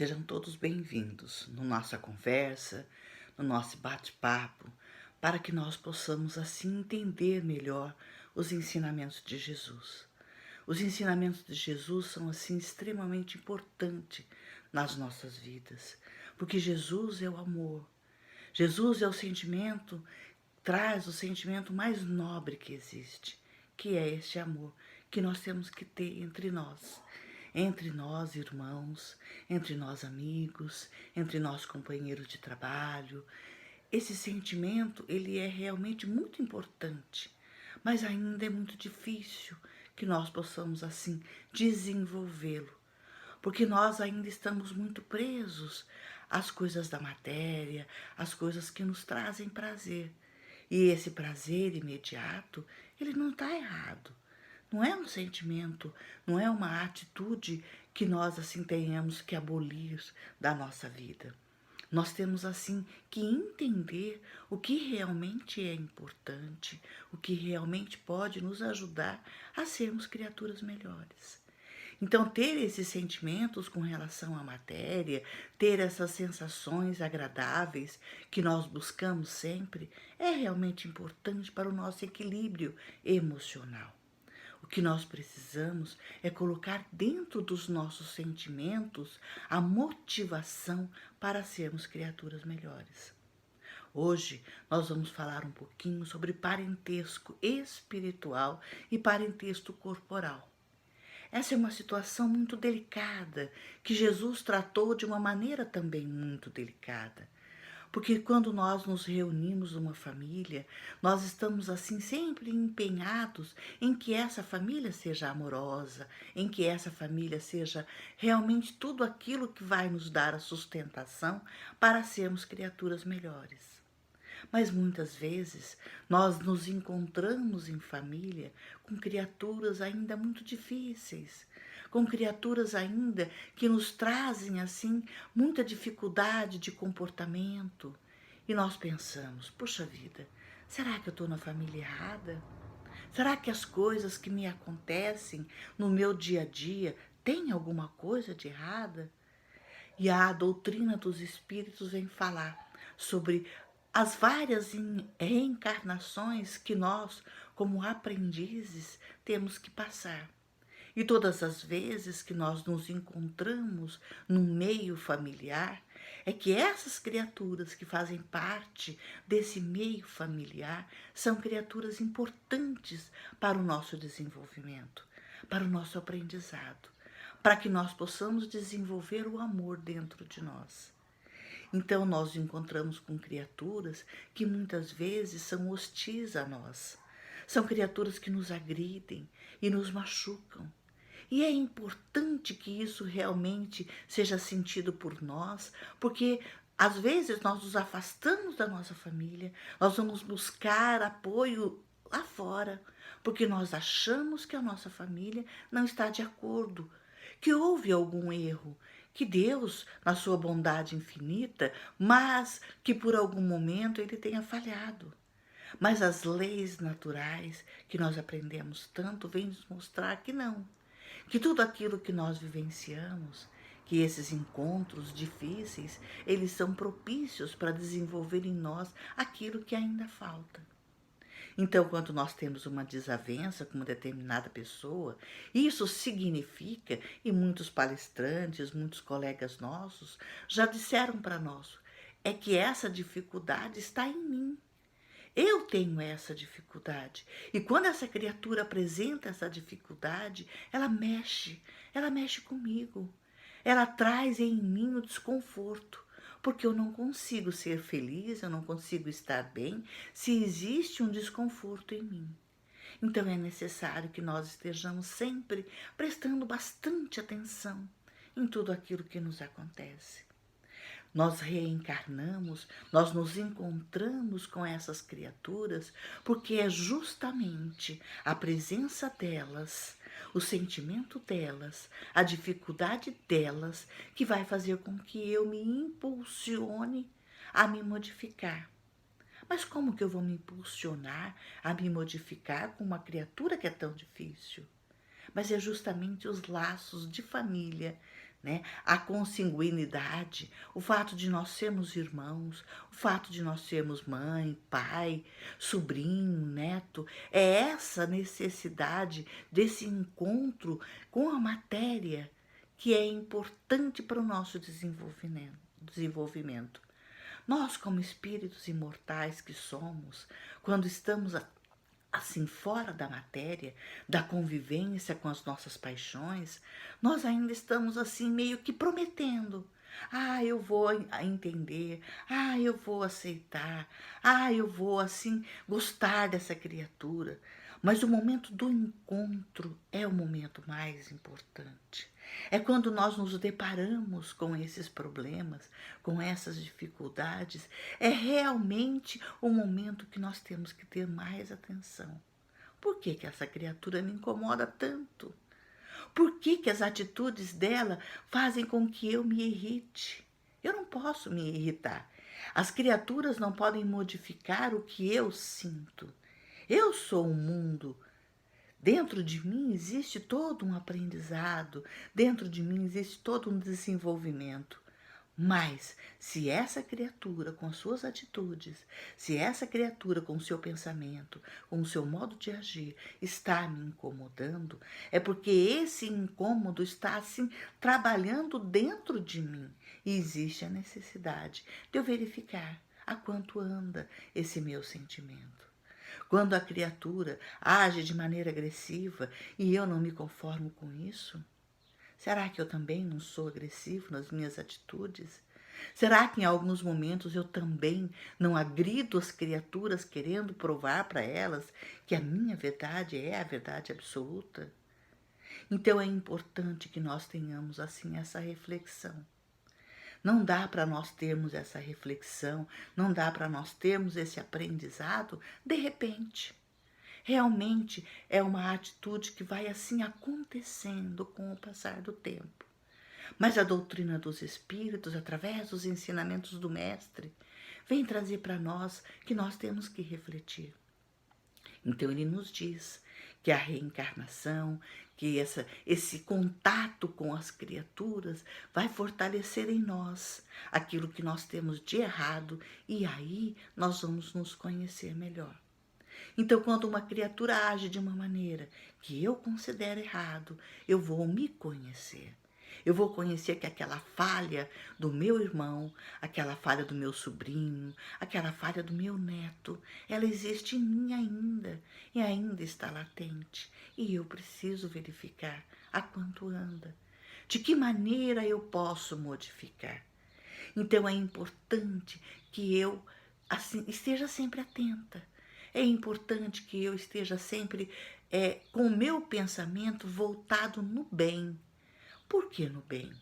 Sejam todos bem-vindos no nossa conversa, no nosso bate-papo, para que nós possamos assim entender melhor os ensinamentos de Jesus. Os ensinamentos de Jesus são assim extremamente importantes nas nossas vidas, porque Jesus é o amor. Jesus é o sentimento, traz o sentimento mais nobre que existe, que é este amor que nós temos que ter entre nós irmãos, entre nós amigos, entre nós companheiros de trabalho. Esse sentimento, ele é realmente muito importante, mas ainda é muito difícil que nós possamos assim desenvolvê-lo, porque nós ainda estamos muito presos às coisas da matéria, às coisas que nos trazem prazer. E esse prazer imediato, ele não está errado. Não é um sentimento, não é uma atitude que nós assim tenhamos que abolir da nossa vida. Nós temos assim que entender o que realmente é importante, o que realmente pode nos ajudar a sermos criaturas melhores. Então, ter esses sentimentos com relação à matéria, ter essas sensações agradáveis que nós buscamos sempre, é realmente importante para o nosso equilíbrio emocional. O que nós precisamos é colocar dentro dos nossos sentimentos a motivação para sermos criaturas melhores. Hoje nós vamos falar um pouquinho sobre parentesco espiritual e parentesco corporal. Essa é uma situação muito delicada, que Jesus tratou de uma maneira também muito delicada. Porque quando nós nos reunimos numa família, nós estamos assim sempre empenhados em que essa família seja amorosa, em que essa família seja realmente tudo aquilo que vai nos dar a sustentação para sermos criaturas melhores. Mas muitas vezes nós nos encontramos em família com criaturas ainda muito difíceis, com criaturas ainda que nos trazem assim muita dificuldade de comportamento. E nós pensamos, puxa vida, será que eu estou na família errada? Será que as coisas que me acontecem no meu dia a dia têm alguma coisa de errada? E a doutrina dos espíritos vem falar sobre as várias reencarnações que nós, como aprendizes, temos que passar. E todas as vezes que nós nos encontramos no meio familiar, é que essas criaturas que fazem parte desse meio familiar são criaturas importantes para o nosso desenvolvimento, para o nosso aprendizado, para que nós possamos desenvolver o amor dentro de nós. Então nós encontramos com criaturas que muitas vezes são hostis a nós. São criaturas que nos agridem e nos machucam. E é importante que isso realmente seja sentido por nós, porque às vezes nós nos afastamos da nossa família, nós vamos buscar apoio lá fora, porque nós achamos que a nossa família não está de acordo, que houve algum erro, que Deus, na sua bondade infinita, mas que por algum momento ele tenha falhado. Mas as leis naturais que nós aprendemos tanto vêm nos mostrar que não, que tudo aquilo que nós vivenciamos, que esses encontros difíceis, eles são propícios para desenvolver em nós aquilo que ainda falta. Então, quando nós temos uma desavença com uma determinada pessoa, isso significa, e muitos palestrantes, muitos colegas nossos já disseram para nós, é que essa dificuldade está em mim. Eu tenho essa dificuldade. E quando essa criatura apresenta essa dificuldade, ela mexe comigo. Ela traz em mim o desconforto, porque eu não consigo ser feliz, eu não consigo estar bem se existe um desconforto em mim. Então é necessário que nós estejamos sempre prestando bastante atenção em tudo aquilo que nos acontece. Nós reencarnamos, nós nos encontramos com essas criaturas porque é justamente a presença delas, o sentimento delas, a dificuldade delas que vai fazer com que eu me impulsione a me modificar. Mas como que eu vou me impulsionar a me modificar com uma criatura que é tão difícil? Mas é justamente os laços de família né? A consanguinidade, o fato de nós sermos irmãos, o fato de nós sermos mãe, pai, sobrinho, neto, é essa necessidade desse encontro com a matéria que é importante para o nosso desenvolvimento. Nós, como espíritos imortais que somos, quando estamos assim fora da matéria, da convivência com as nossas paixões, nós ainda estamos assim meio que prometendo. Ah, eu vou entender. Ah, eu vou aceitar. Ah, eu vou assim gostar dessa criatura. Mas o momento do encontro é o momento mais importante. É quando nós nos deparamos com esses problemas, com essas dificuldades, é realmente o momento que nós temos que ter mais atenção. Por que que essa criatura me incomoda tanto? Por que que as atitudes dela fazem com que eu me irrite? Eu não posso me irritar. As criaturas não podem modificar o que eu sinto. Eu sou um mundo. Dentro de mim existe todo um aprendizado, dentro de mim existe todo um desenvolvimento. Mas, se essa criatura, com as suas atitudes, se essa criatura, com o seu pensamento, com o seu modo de agir, está me incomodando, é porque esse incômodo está, assim, trabalhando dentro de mim. E existe a necessidade de eu verificar a quanto anda esse meu sentimento. Quando a criatura age de maneira agressiva e eu não me conformo com isso, será que eu também não sou agressivo nas minhas atitudes? Será que em alguns momentos eu também não agrido as criaturas querendo provar para elas que a minha verdade é a verdade absoluta? Então é importante que nós tenhamos assim essa reflexão. Não dá para nós termos essa reflexão, não dá para nós termos esse aprendizado de repente. Realmente é uma atitude que vai assim acontecendo com o passar do tempo. Mas a doutrina dos espíritos, através dos ensinamentos do mestre, vem trazer para nós que nós temos que refletir. Então ele nos diz que a reencarnação, que esse contato com as criaturas vai fortalecer em nós aquilo que nós temos de errado e aí nós vamos nos conhecer melhor. Então, quando uma criatura age de uma maneira que eu considero errado, eu vou me conhecer. Eu vou conhecer que aquela falha do meu irmão, aquela falha do meu sobrinho, aquela falha do meu neto, ela existe em mim ainda e ainda está latente. E eu preciso verificar a quanto anda. De que maneira eu posso modificar? Então é importante que eu assim esteja sempre atenta. É importante que eu esteja sempre com o meu pensamento voltado no bem. Por que no bem?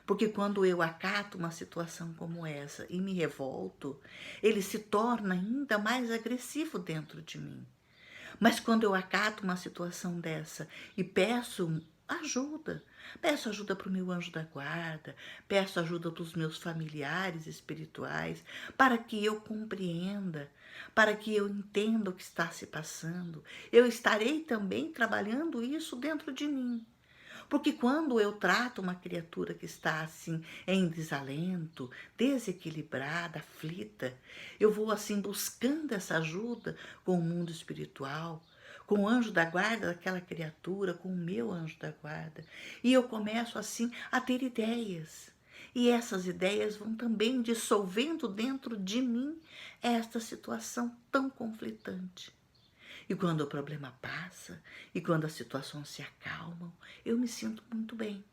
Porque quando eu acato uma situação como essa e me revolto, ele se torna ainda mais agressivo dentro de mim. Mas quando eu acato uma situação dessa e peço ajuda para o meu anjo da guarda, peço ajuda dos meus familiares espirituais, para que eu compreenda, para que eu entenda o que está se passando, eu estarei também trabalhando isso dentro de mim. Porque quando eu trato uma criatura que está assim em desalento, desequilibrada, aflita, eu vou assim buscando essa ajuda com o mundo espiritual, com o anjo da guarda daquela criatura, com o meu anjo da guarda. E eu começo assim a ter ideias. E essas ideias vão também dissolvendo dentro de mim esta situação tão conflitante. E quando o problema passa, e quando as situações se acalmam, eu me sinto muito bem.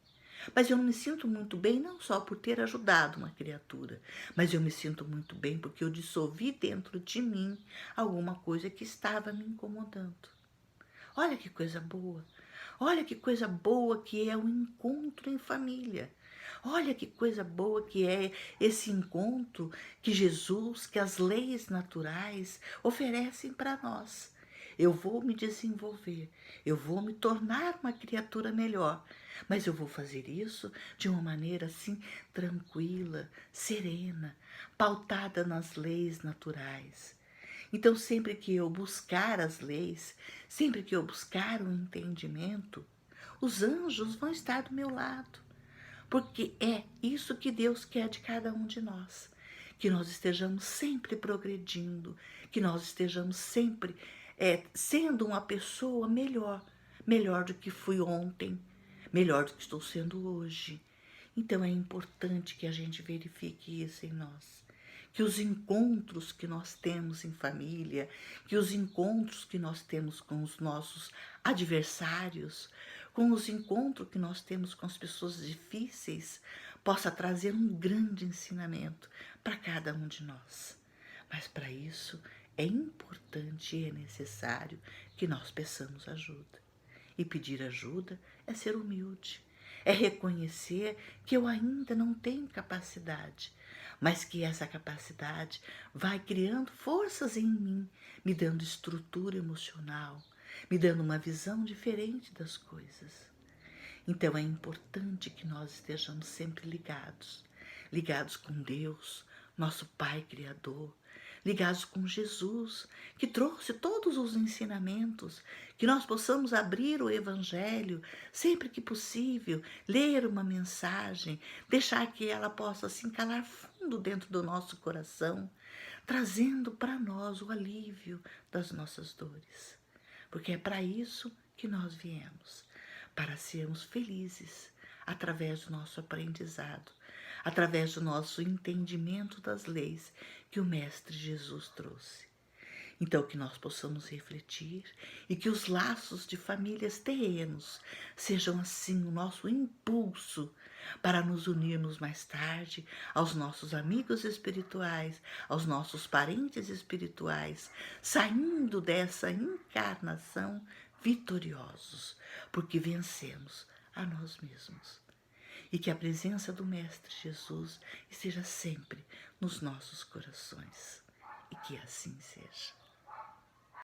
Mas eu não me sinto muito bem não só por ter ajudado uma criatura, mas eu me sinto muito bem porque eu dissolvi dentro de mim alguma coisa que estava me incomodando. Olha que coisa boa! Olha que coisa boa que é o encontro em família. Olha que coisa boa que é esse encontro que Jesus, que as leis naturais oferecem para nós. Eu vou me desenvolver, eu vou me tornar uma criatura melhor, mas eu vou fazer isso de uma maneira assim tranquila, serena, pautada nas leis naturais. Então, sempre que eu buscar as leis, sempre que eu buscar o entendimento, os anjos vão estar do meu lado. porque é isso que Deus quer de cada um de nós. Que nós estejamos sempre progredindo, que nós estejamos sempre sendo uma pessoa melhor, melhor do que fui ontem, melhor do que estou sendo hoje. Então é importante que a gente verifique isso em nós. Que os encontros que nós temos em família, que os encontros que nós temos com os nossos adversários, com os encontros que nós temos com as pessoas difíceis, possa trazer um grande ensinamento para cada um de nós. Mas para isso é importante e é necessário que nós peçamos ajuda. E pedir ajuda é ser humilde, é reconhecer que eu ainda não tenho capacidade, mas que essa capacidade vai criando forças em mim, me dando estrutura emocional, me dando uma visão diferente das coisas. Então é importante que nós estejamos sempre ligados, ligados com Deus, nosso Pai Criador, ligados com Jesus, que trouxe todos os ensinamentos, que nós possamos abrir o Evangelho sempre que possível, ler uma mensagem, deixar que ela possa se encalar fundo dentro do nosso coração, trazendo para nós o alívio das nossas dores. Porque é para isso que nós viemos, para sermos felizes através do nosso aprendizado, através do nosso entendimento das leis que o Mestre Jesus trouxe. Então, que nós possamos refletir e que os laços de famílias terrenos sejam assim o nosso impulso para nos unirmos mais tarde aos nossos amigos espirituais, aos nossos parentes espirituais, saindo dessa encarnação vitoriosos, porque vencemos a nós mesmos. E que a presença do Mestre Jesus esteja sempre nos nossos corações. E que assim seja.